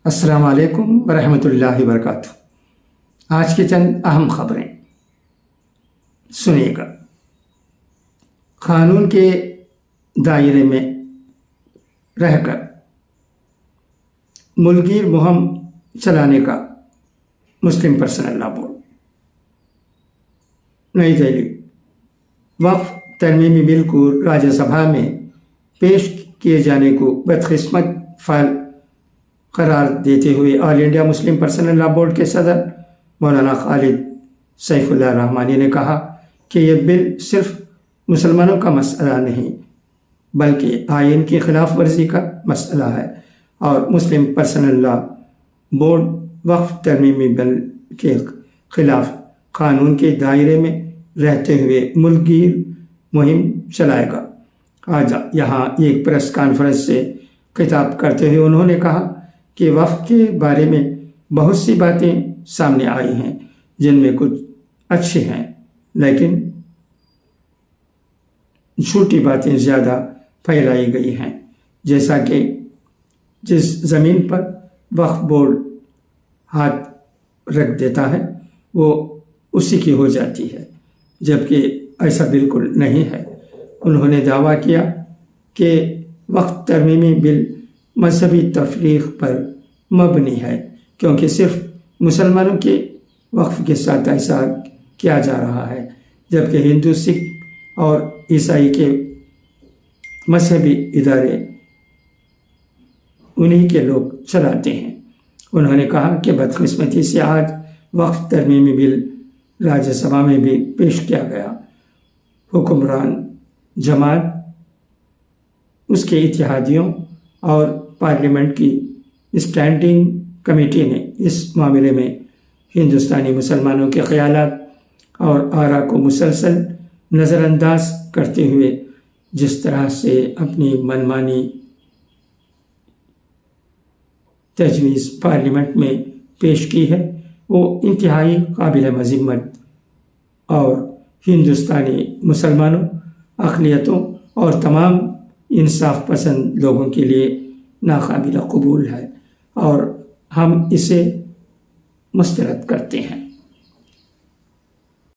السلام علیکم ورحمۃ اللہ وبرکاتہ۔ آج کی چند اہم خبریں سنیے گا۔ قانون کے دائرے میں رہ کر ملکگیر مہم چلانے کا مسلم پرسنل لا بورڈ۔ نئی دہلی، وقف ترمیمی بل کو راجیہ سبھا میں پیش کیے جانے کو بدقسمت فعل قرار دیتے ہوئے آل انڈیا مسلم پرسنل لا بورڈ کے صدر مولانا خالد سیف اللہ رحمانی نے کہا کہ یہ بل صرف مسلمانوں کا مسئلہ نہیں بلکہ آئین کی خلاف ورزی کا مسئلہ ہے، اور مسلم پرسنل لا بورڈ وقف ترمیمی بل کے خلاف قانون کے دائرے میں رہتے ہوئے ملک گیر مہم چلائے گا۔ آج یہاں ایک پریس کانفرنس سے خطاب کرتے ہوئے انہوں نے کہا کہ وقف کے بارے میں بہت سی باتیں سامنے آئی ہیں جن میں کچھ اچھی ہیں، لیکن جھوٹی باتیں زیادہ پھیلائی گئی ہیں، جیسا کہ جس زمین پر وقف بورڈ ہاتھ رکھ دیتا ہے وہ اسی کی ہو جاتی ہے، جبکہ ایسا بالکل نہیں ہے۔ انہوں نے دعویٰ کیا کہ وقف ترمیمی بل مذہبی تفریق پر مبنی ہے، کیونکہ صرف مسلمانوں کے وقف کے ساتھ ایسا کیا جا رہا ہے، جبکہ ہندو، سکھ اور عیسائی کے مذہبی ادارے انہی کے لوگ چلاتے ہیں۔ انہوں نے کہا کہ بدقسمتی سے آج وقف ترمیمی بل راجیہ سبھا میں بھی پیش کیا گیا۔ حکمران جماعت، اس کے اتحادیوں اور پارلیمنٹ کی اسٹینڈنگ کمیٹی نے اس معاملے میں ہندوستانی مسلمانوں کے خیالات اور آراء کو مسلسل نظر انداز کرتے ہوئے جس طرح سے اپنی منمانی تجویز پارلیمنٹ میں پیش کی ہے وہ انتہائی قابل مذمت اور ہندوستانی مسلمانوں، اقلیتوں اور تمام انصاف پسند لوگوں کے لیے ناقابل قبول ہے، اور ہم اسے مسترد کرتے ہیں۔